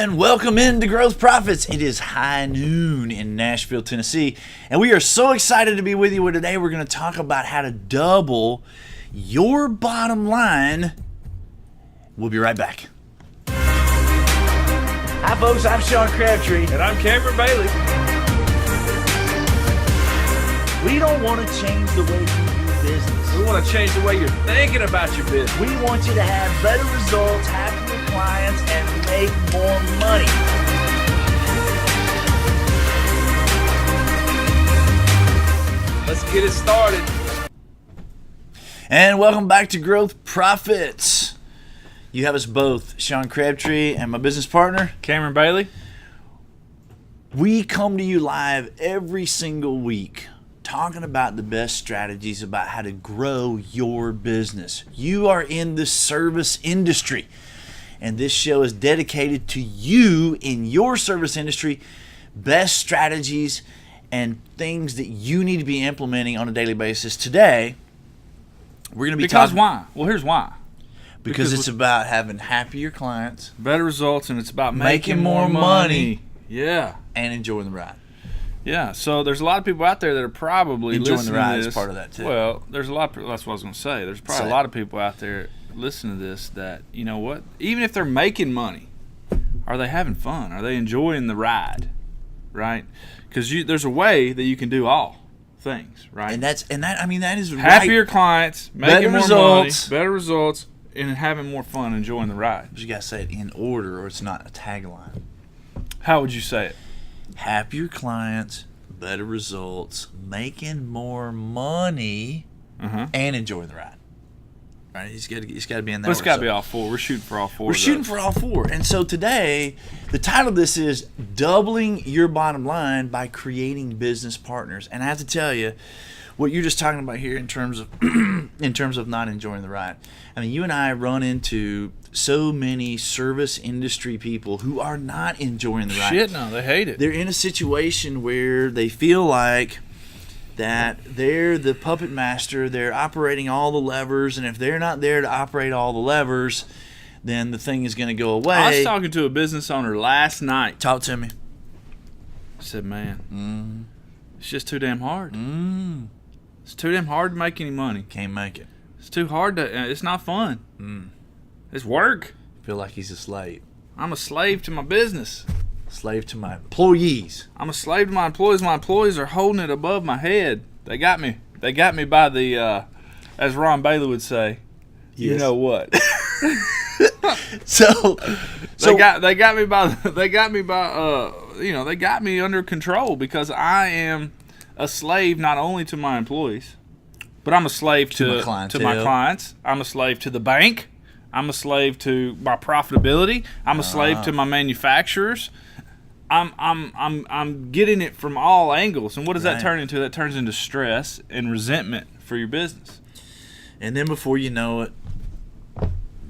And welcome into Growth Profits. It is high noon in Nashville, Tennessee, and we are so excited to be with you. Today we're going to talk about how to double your bottom line. We'll be right back. Hi folks, I'm Sean Crabtree. And I'm Cameron Bailey. We don't want to change the way you do business. We want to change the way you're thinking about your business. We want you to have better results, happier clients, and make more money. Let's get it started. And welcome back to Growth Profits. You have us both, Sean Crabtree and my business partner, Cameron Bailey. We come to you live every single week talking about the best strategies about how to grow your business. You are in the service industry, and this show is dedicated to you in your service industry, best strategies and things that you need to be implementing on a daily basis. Today, we're going to be talking... Why? Well, here's why. Because it's about having happier clients, better results, and it's about making more money. Yeah. And enjoying the ride. Yeah, so there's a lot of people out there that are probably enjoying listening the ride to this. Is part of that too. Well, there's a lot. That's what I was going to say. There's probably a lot of people out there listening to this that, you know what? Even if they're making money, are they having fun? Are they enjoying the ride? Right? Because there's a way that you can do all things. Right? And that is happier clients, making better more results, money, better results, and having more fun, enjoying the ride. But you got to say it in order, or it's not a tagline. How would you say it? Happier clients, better results, making more money, and enjoying the ride. Right? It's got to be in there. It's got to be all four. We're shooting for all four. We're shooting for all four. And so today, the title of this is Doubling Your Bottom Line by Creating Business Partners. And I have to tell you, what you're just talking about here in terms of not enjoying the ride. I mean, you and I run into so many service industry people who are not enjoying the ride. Shit, no, they hate it. They're in a situation where they feel like that they're the puppet master, they're operating all the levers, and if they're not there to operate all the levers, then the thing is going to go away. I was talking to a business owner last night. Talk to me. I said, man, it's just too damn hard. It's too damn hard to make any money. Can't make it. It's too hard to, it's not fun. It's work. Feel like he's a slave. I'm a slave to my business. Slave to my employees. I'm a slave to my employees. My employees are holding it above my head. They got me. They got me by the, as Ron Bailey would say, you know what? So they got me under control because I am a slave not only to my employees, but I'm a slave to my clients. I'm a slave to the bank. I'm a slave to my profitability. I'm a slave to my manufacturers. I'm getting it from all angles. And what does that turn into? That turns into stress and resentment for your business. And then before you know it,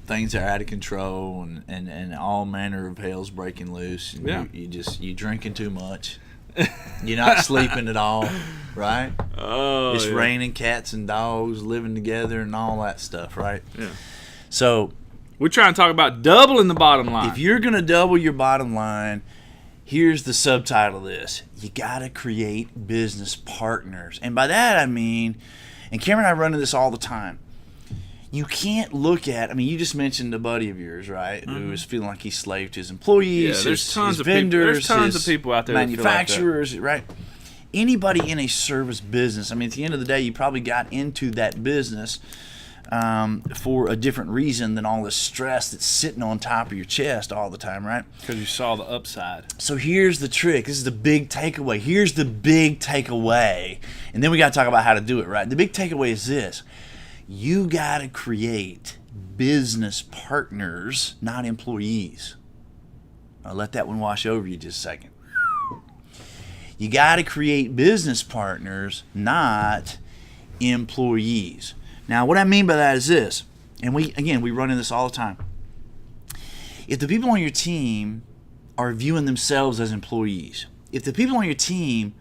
things are out of control and all manner of hell's breaking loose. And you drinking too much. You're not sleeping at all, right? Oh, it's raining cats and dogs living together and all that stuff, right? Yeah. So we're trying to talk about doubling the bottom line. If you're going to double your bottom line, here's the subtitle of this. You got to create business partners. And by that I mean, and Cameron and I run into this all the time, you can't look at, you just mentioned a buddy of yours, right, who is feeling like he's slave to his employees, there's tons his of vendors, there's tons of people out there manufacturers, that feel like that. Right? Anybody in a service business, at the end of the day, you probably got into that business for a different reason than all the stress that's sitting on top of your chest all the time, right? Because you saw the upside. So here's the trick. This is the big takeaway. Here's the big takeaway. And then we got to talk about how to do it, right? The big takeaway is this. You got to create business partners, not employees. I'll let that one wash over you just a second. You got to create business partners, not employees. Now, what I mean by that is this, and we run into this all the time. If the people on your team are viewing themselves as employees, if the people on your team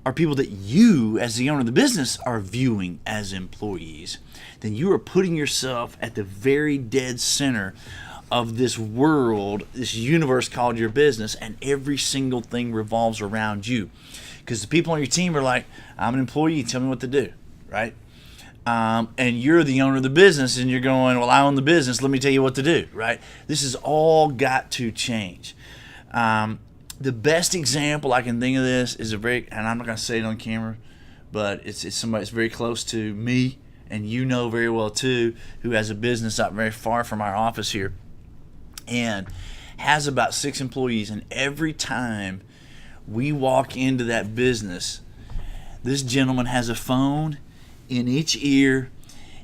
are people that you, as the owner of the business, are viewing as employees, then you are putting yourself at the very dead center of this world, this universe called your business, and every single thing revolves around you. Because the people on your team are like, I'm an employee, tell me what to do, right? And you're the owner of the business, and you're going, well, I own the business, let me tell you what to do, right? This has all got to change. The best example I can think of this is and I'm not going to say it on camera, but it's somebody that's very close to me, and you know very well too, who has a business not very far from our office here, and has about 6 employees. And every time we walk into that business, this gentleman has a phone in each ear.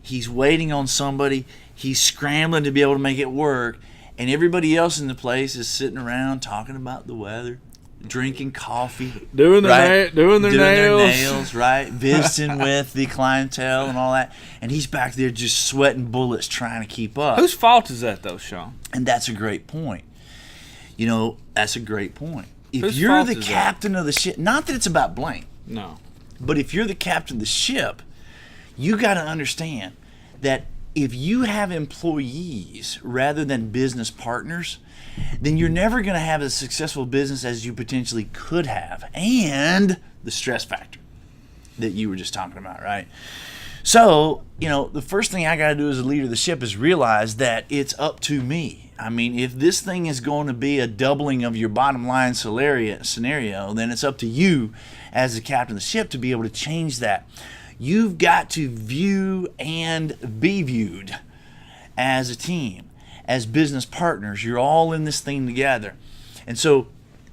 He's waiting on somebody. He's scrambling to be able to make it work. And everybody else in the place is sitting around talking about the weather, drinking coffee, doing their nails, right? Visiting with the clientele and all that. And he's back there just sweating bullets trying to keep up. Whose fault is that, though, Sean? And that's a great point. That's a great point. If Whose you're fault the is captain of the ship, not that it's about blame, No. but if you're the captain of the ship, you got to understand that if you have employees rather than business partners, then you're never going to have as successful business as you potentially could have. And the stress factor that you were just talking about, right? So, the first thing I got to do as a leader of the ship is realize that it's up to me. I mean, if this thing is going to be a doubling of your bottom line scenario, then it's up to you as the captain of the ship to be able to change that. You've got to view and be viewed as a team, as business partners. You're all in this thing together. And so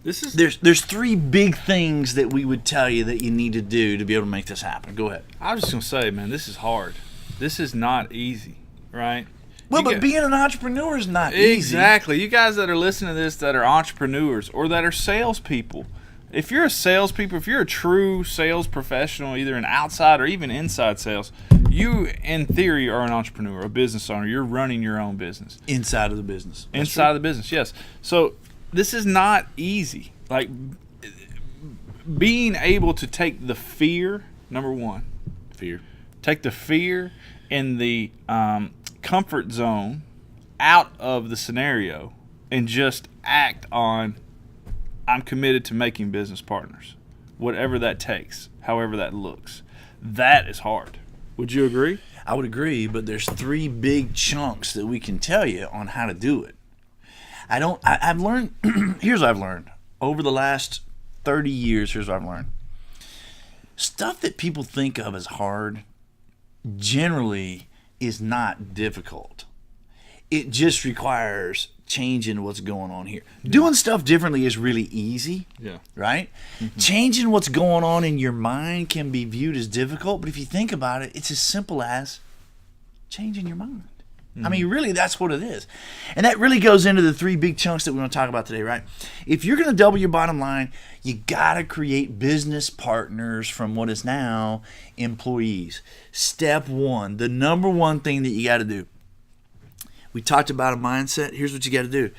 there's 3 big things that we would tell you that you need to do to be able to make this happen. Go ahead. I was just going to say, man, this is hard. This is not easy, right? Well, but being an entrepreneur is not easy. Exactly. You guys that are listening to this that are entrepreneurs or that are salespeople, if you're a true sales professional, either in outside or even inside sales, you, in theory, are an entrepreneur, a business owner. You're running your own business. Inside of the business. Inside of the business, yes. So this is not easy. Like, being able to take the fear, number one. Fear. Take the fear and the comfort zone out of the scenario and just act on, I'm committed to making business partners, whatever that takes, however that looks. That is hard. Would you agree? I would agree, but there's 3 big chunks that we can tell you on how to do it. I've learned, here's what I've learned. Over the last 30 years, here's what I've learned. Stuff that people think of as hard generally is not difficult. It just requires changing what's going on here. Doing stuff differently is really easy, right? Mm-hmm. Changing what's going on in your mind can be viewed as difficult, but if you think about it, it's as simple as changing your mind. Mm-hmm. I mean, really, that's what it is. And that really goes into the 3 big chunks that we want to talk about today, right? If you're going to double your bottom line, you got to create business partners from what is now employees. Step 1, the number 1 thing that you got to do. We talked about a mindset. Here's what you got to do.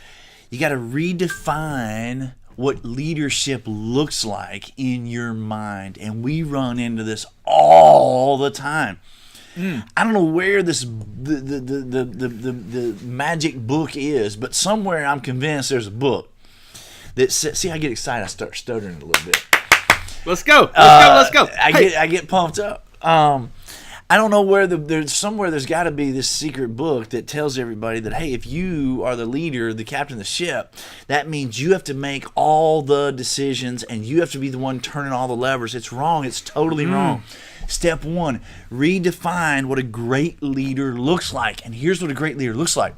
You got to redefine what leadership looks like in your mind. And we run into this all the time. I don't know where the magic book is, but somewhere I'm convinced there's a book that says, see, I get excited. I start stuttering a little bit. Let's go. Let's go. I get pumped up. I don't know where there's got to be this secret book that tells everybody that, hey, if you are the leader, the captain of the ship, that means you have to make all the decisions and you have to be the one turning all the levers. It's wrong. It's totally wrong. Step 1, redefine what a great leader looks like. And here's what a great leader looks like.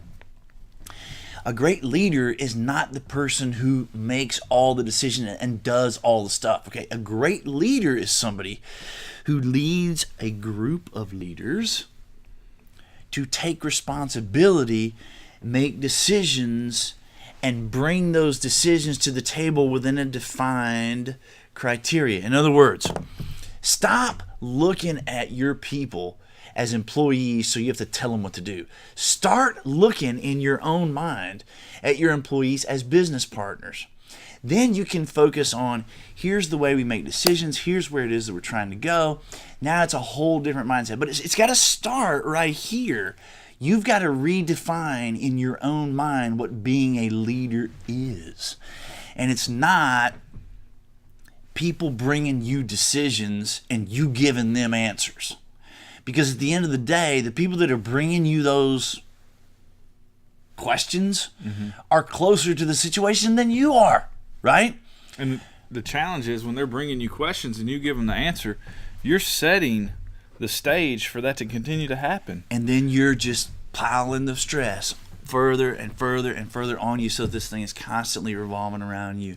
A great leader is not the person who makes all the decisions and does all the stuff. Okay, a great leader is somebody who leads a group of leaders to take responsibility, make decisions, and bring those decisions to the table within a defined criteria. In other words, stop looking at your people as employees so you have to tell them what to do. Start looking in your own mind at your employees as business partners. Then you can focus on, here's the way we make decisions, here's where it is that we're trying to go. Now it's a whole different mindset. But it's got to start right here. You've got to redefine in your own mind what being a leader is. And it's not people bringing you decisions and you giving them answers. Because at the end of the day, the people that are bringing you those questions are closer to the situation than you are, right? And the challenge is when they're bringing you questions and you give them the answer, you're setting the stage for that to continue to happen. And then you're just piling the stress further and further and further on you, so this thing is constantly revolving around you.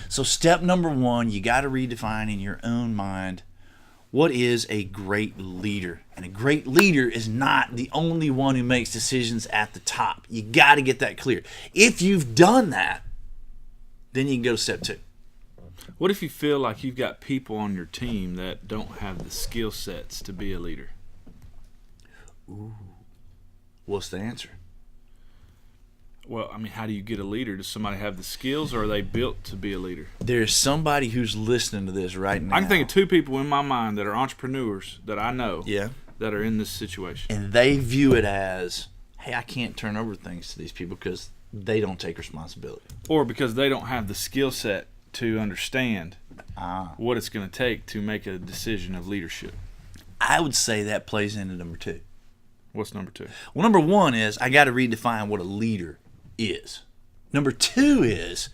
So step number one, you got to redefine in your own mind what is a great leader. And a great leader is not the only one who makes decisions at the top. You got to get that clear. If you've done that, then you can go to step two. What if you feel like you've got people on your team that don't have the skill sets to be a leader? Ooh. What's the answer? Well, I mean, how do you get a leader? Does somebody have the skills, or are they built to be a leader? There's somebody who's listening to this right now. I can think of two people in my mind that are entrepreneurs that I know that are in this situation. And they view it as, hey, I can't turn over things to these people because they don't take responsibility. Or because they don't have the skill set to understand what it's going to take to make a decision of leadership. I would say that plays into number two. What's number two? Well, number one is I got to redefine what a leader is. Number two is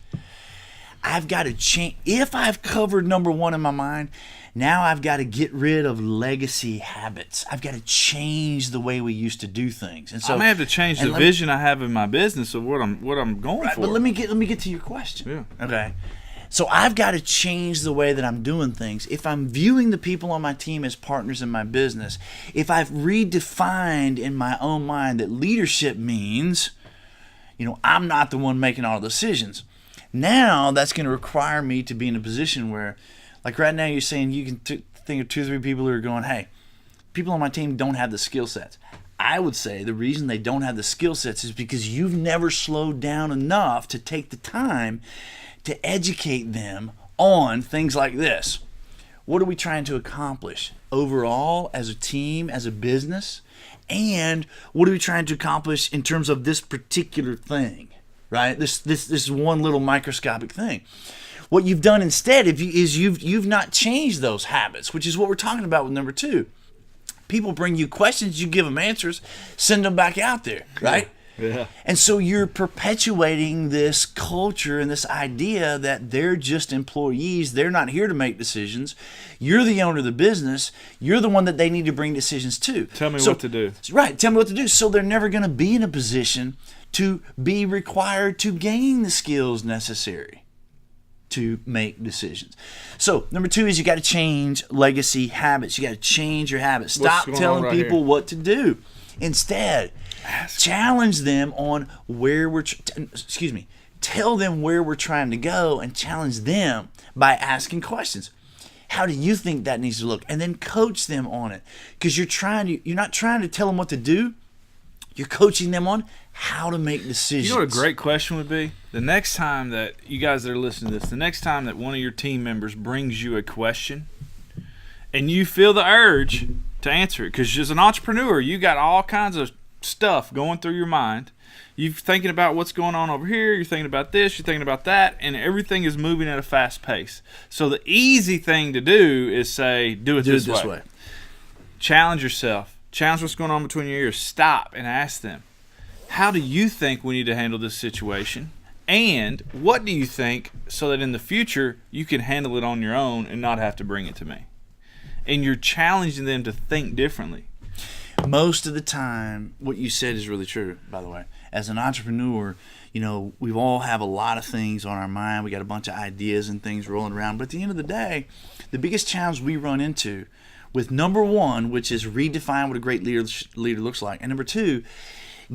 I've got to change. If I've covered number one in my mind, now I've got to get rid of legacy habits. I've got to change the way we used to do things. And so I may have to change the vision I have in my business of what I'm going for. But let me get to your question. Yeah. Okay. So I've got to change the way that I'm doing things. If I'm viewing the people on my team as partners in my business, if I've redefined in my own mind that leadership means, I'm not the one making all the decisions. Now that's going to require me to be in a position where, like right now, you're saying you can think of 2 or 3 people who are going, hey, people on my team don't have the skill sets. I would say the reason they don't have the skill sets is because you've never slowed down enough to take the time to educate them on things like this. What are we trying to accomplish overall as a team, as a business? And what are we trying to accomplish in terms of this particular thing, right? This one little microscopic thing. What you've done instead is you've not changed those habits, which is what we're talking about with number two. People bring you questions, you give them answers, send them back out there, right? Yeah. And so you're perpetuating this culture and this idea that they're just employees. They're not here to make decisions. You're the owner of the business. You're the one that they need to bring decisions to. Tell me what to do. Right. Tell me what to do. So they're never going to be in a position to be required to gain the skills necessary to make decisions. So number two is you got to change legacy habits. You got to change your habits. Stop telling people what to do. Instead, challenge them on where tell them where we're trying to go and challenge them by asking questions. How do you think that needs to look? And then coach them on it. Because you're not trying to tell them what to do. You're coaching them on how to make decisions. You know what a great question would be? The next time that you guys that are listening to this, the next time that one of your team members brings you a question and you feel the urge to answer it, because as an entrepreneur, you got all kinds of stuff going through your mind. You're thinking about what's going on over here. You're thinking about this. You're thinking about that. And everything is moving at a fast pace. So the easy thing to do is say, do it this way. Challenge yourself. Challenge what's going on between your ears. Stop and ask them, how do you think we need to handle this situation? And what do you think so that in the future you can handle it on your own and not have to bring it to me? And you're challenging them to think differently. Most of the time, what you said is really true, by the way. As an entrepreneur, we all have a lot of things on our mind. We got a bunch of ideas and things rolling around. But at the end of the day, the biggest challenge we run into with number one, which is redefine what a great leader looks like, and number two,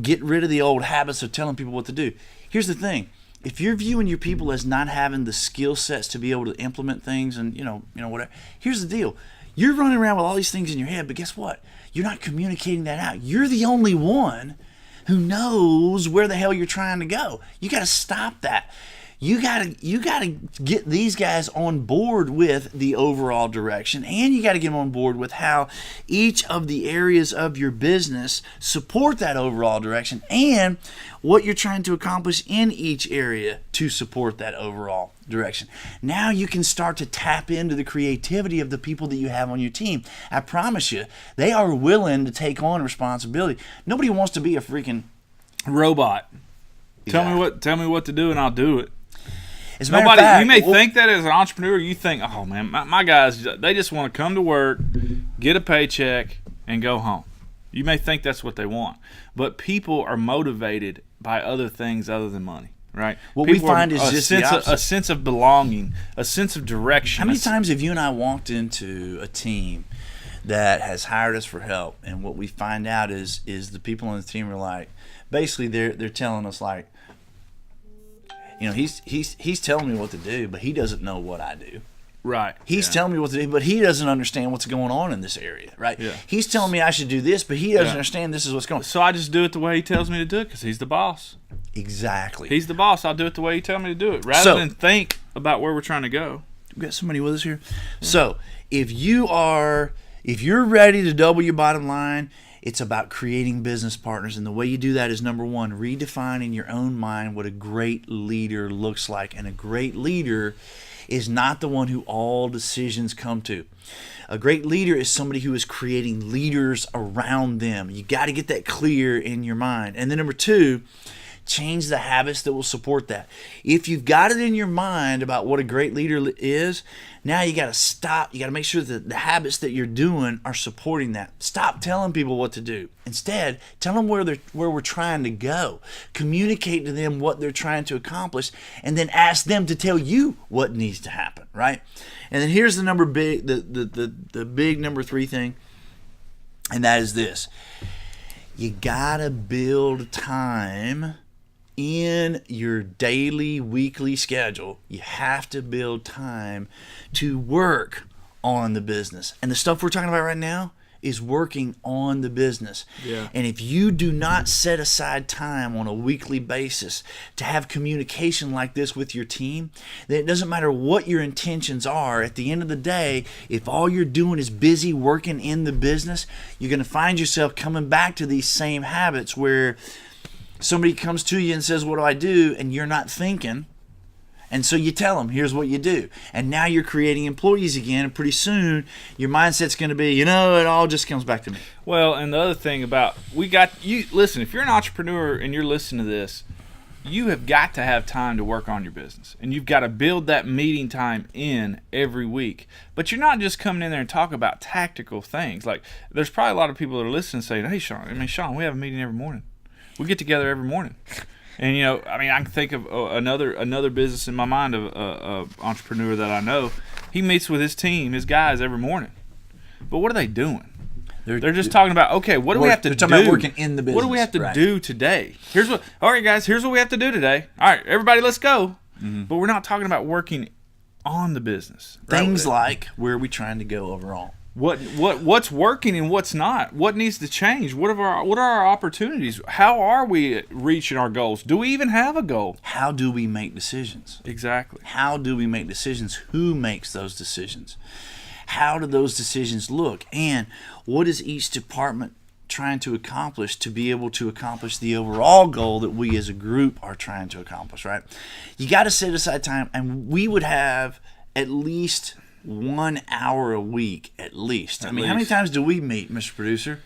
get rid of the old habits of telling people what to do. Here's the thing. If you're viewing your people as not having the skill sets to be able to implement things and, whatever, here's the deal. You're running around with all these things in your head, but guess what? You're not communicating that out. You're the only one who knows where the hell you're trying to go. You got to stop that. You gotta get these guys on board with the overall direction, and you gotta get them on board with how each of the areas of your business support that overall direction, and what you're trying to accomplish in each area to support that overall direction. Now you can start to tap into the creativity of the people that you have on your team. I promise you, they are willing to take on responsibility. Nobody wants to be a freaking robot. Exactly. Tell me what to do, and I'll do it. As a matter of fact, you may think that as an entrepreneur, you think, oh man, my guys, they just want to come to work, get a paycheck, and go home. You may think that's what they want, but people are motivated by other things other than money, right? What we find is just a sense of belonging, a sense of direction. How many times have you and I walked into a team that has hired us for help, and what we find out is the people on the team are like, basically they're telling us like, you know, he's telling me what to do, but he doesn't know what I do. Right. He's telling me what to do, but he doesn't understand what's going on in this area. Right. Yeah. He's telling me I should do this, but he doesn't understand this is what's going on. So I just do it the way he tells me to do it because he's the boss. Exactly. He's the boss. I'll do it the way he tells me to do it, rather than think about where we're trying to go. We got somebody with us here. Yeah. So if you're ready to double your bottom line, it's about creating business partners. And the way you do that is, number one, redefine in your own mind what a great leader looks like. And a great leader is not the one who all decisions come to. A great leader is somebody who is creating leaders around them. You got to get that clear in your mind. And then number two, change the habits that will support that. If you've got it in your mind about what a great leader is, now you got to stop. You got to make sure that the habits that you're doing are supporting that. Stop telling people what to do. Instead, tell them where we're trying to go. Communicate to them what they're trying to accomplish, and then ask them to tell you what needs to happen, right? And then here's the big number three thing, and that is this. You got to build time in your daily, weekly schedule. You have to build time to work on the business. And the stuff we're talking about right now is working on the business. Yeah. And if you do not set aside time on a weekly basis to have communication like this with your team, then it doesn't matter what your intentions are. At the end of the day, if all you're doing is busy working in the business, you're going to find yourself coming back to these same habits where somebody comes to you and says, what do I do? And you're not thinking. And so you tell them, here's what you do. And now you're creating employees again. And pretty soon your mindset's going to be, it all just comes back to me. Well, and the other thing about, listen, if you're an entrepreneur and you're listening to this, you have got to have time to work on your business. And you've got to build that meeting time in every week. But you're not just coming in there and talk about tactical things. Like, there's probably a lot of people that are listening saying, hey, Sean, we have a meeting every morning. We get together every morning. And, I can think of another business in my mind of an entrepreneur that I know. He meets with his team, his guys, every morning. But what are they doing? They're just talking about, okay, what do we have to do? They're talking about working in the business. What do we have to do today? All right, guys, here's what we have to do today. All right, everybody, let's go. Mm-hmm. But we're not talking about working on the business. Things like, where are we trying to go overall? What's working and what's not? What needs to change? What are our opportunities? How are we reaching our goals? Do we even have a goal? How do we make decisions? Exactly. How do we make decisions? Who makes those decisions? How do those decisions look? And what is each department trying to accomplish to be able to accomplish the overall goal that we as a group are trying to accomplish, right? You got to set aside time, and we would have at least 1 hour a week, at least. How many times do we meet, Mr. Producer?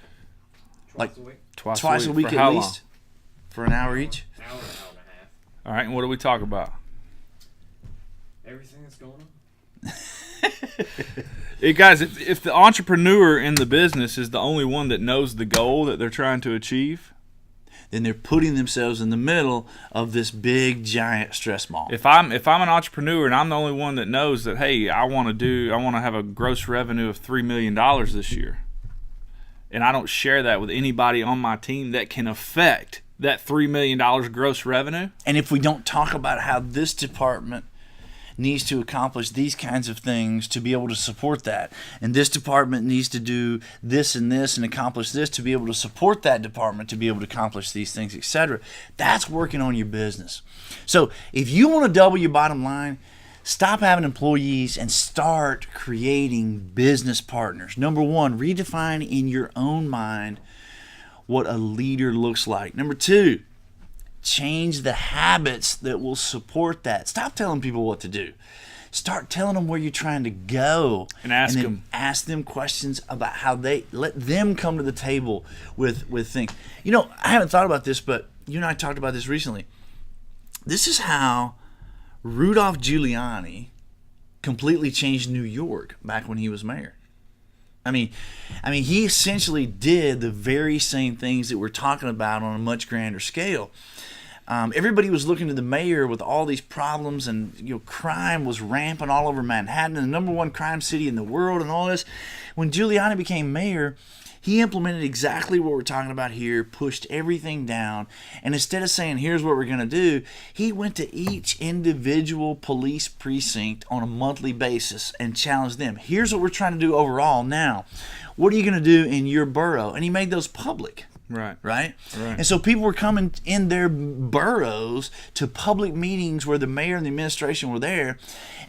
Twice a week. Twice a week at least? For an hour each? Hour and a half. All right, and what do we talk about? Everything that's going on. Hey guys, if the entrepreneur in the business is the only one that knows the goal that they're trying to achieve, then they're putting themselves in the middle of this big giant stress ball. If I'm an entrepreneur and I'm the only one that knows that, hey, I want to have a gross revenue of $3 million this year, and I don't share that with anybody on my team that can affect that $3 million gross revenue. And if we don't talk about how this department needs to accomplish these kinds of things to be able to support that. And this department needs to do this and accomplish this to be able to support that department to be able to accomplish these things, etc. That's working on your business. So if you want to double your bottom line, stop having employees and start creating business partners. Number one, redefine in your own mind what a leader looks like. Number two, change the habits that will support that. Stop telling people what to do. Start telling them where you're trying to go. And ask them questions about how they, let them come to the table with things. You know, I haven't thought about this, but you and I talked about this recently. This is how Rudolph Giuliani completely changed New York back when he was mayor. I mean, he essentially did the very same things that we're talking about on a much grander scale. Everybody was looking to the mayor with all these problems, and crime was rampant all over Manhattan, the number one crime city in the world, and all this. When Giuliani became mayor, he implemented exactly what we're talking about here, pushed everything down, and instead of saying, here's what we're going to do, he went to each individual police precinct on a monthly basis and challenged them. Here's what we're trying to do overall now. What are you going to do in your borough? And he made those public. Right. And so people were coming in their boroughs to public meetings where the mayor and the administration were there,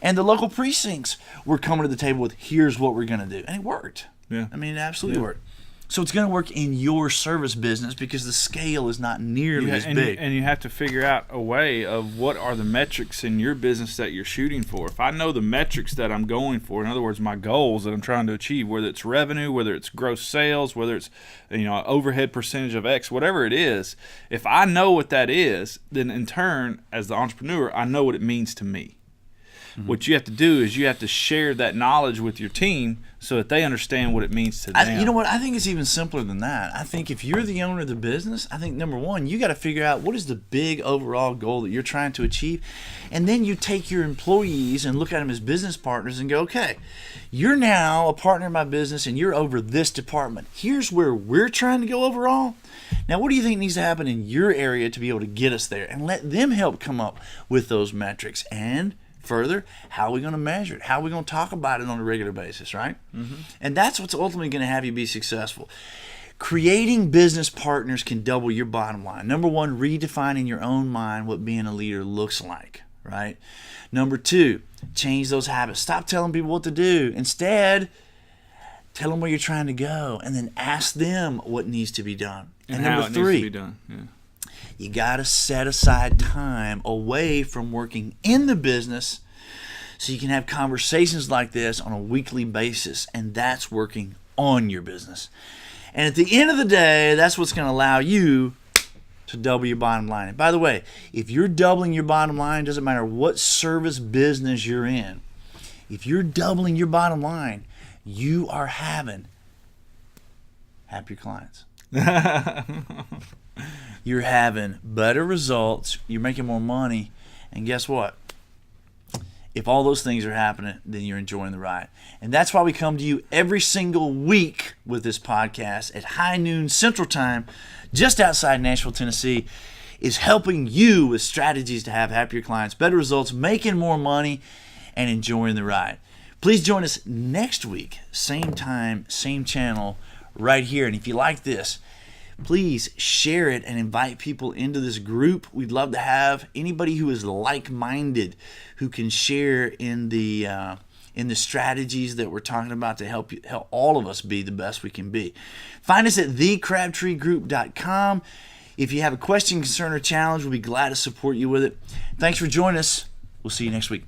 and the local precincts were coming to the table with, here's what we're going to do. And it worked. Yeah. I mean, it absolutely worked. So it's going to work in your service business because the scale is not nearly as big. And you have to figure out a way of what are the metrics in your business that you're shooting for. If I know the metrics that I'm going for, in other words, my goals that I'm trying to achieve, whether it's revenue, whether it's gross sales, whether it's overhead percentage of X, whatever it is, if I know what that is, then in turn, as the entrepreneur, I know what it means to me. Mm-hmm. What you have to do is you have to share that knowledge with your team so that they understand what it means to them. You know what? I think it's even simpler than that. I think if you're the owner of the business, I think number one, you got to figure out what is the big overall goal that you're trying to achieve. And then you take your employees and look at them as business partners and go, okay, you're now a partner in my business and you're over this department. Here's where we're trying to go overall. Now, what do you think needs to happen in your area to be able to get us there? And let them help come up with those metrics. And further, how are we going to measure it? How are we going to talk about it on a regular basis, right? Mm-hmm. And that's what's ultimately going to have you be successful. Creating business partners can double your bottom line. Number one, redefine in your own mind what being a leader looks like, right? Number two, change those habits. Stop telling people what to do. Instead, tell them where you're trying to go, and then ask them what needs to be done. And number three, needs to be done. Yeah. You got to set aside time away from working in the business so you can have conversations like this on a weekly basis, and that's working on your business. And at the end of the day, that's what's going to allow you to double your bottom line. And by the way, if you're doubling your bottom line, it doesn't matter what service business you're in. If you're doubling your bottom line, you are having happier clients. You're having better results, you're making more money, and guess what? If all those things are happening, then you're enjoying the ride. And that's why we come to you every single week with this podcast at high noon Central Time, just outside Nashville, Tennessee, is helping you with strategies to have happier clients, better results, making more money, and enjoying the ride. Please join us next week, same time, same channel, right here. And if you like this, please share it and invite people into this group. We'd love to have anybody who is like-minded who can share in the strategies that we're talking about to help all of us be the best we can be. Find us at thecrabtreegroup.com. If you have a question, concern, or challenge, we'll be glad to support you with it. Thanks for joining us. We'll see you next week.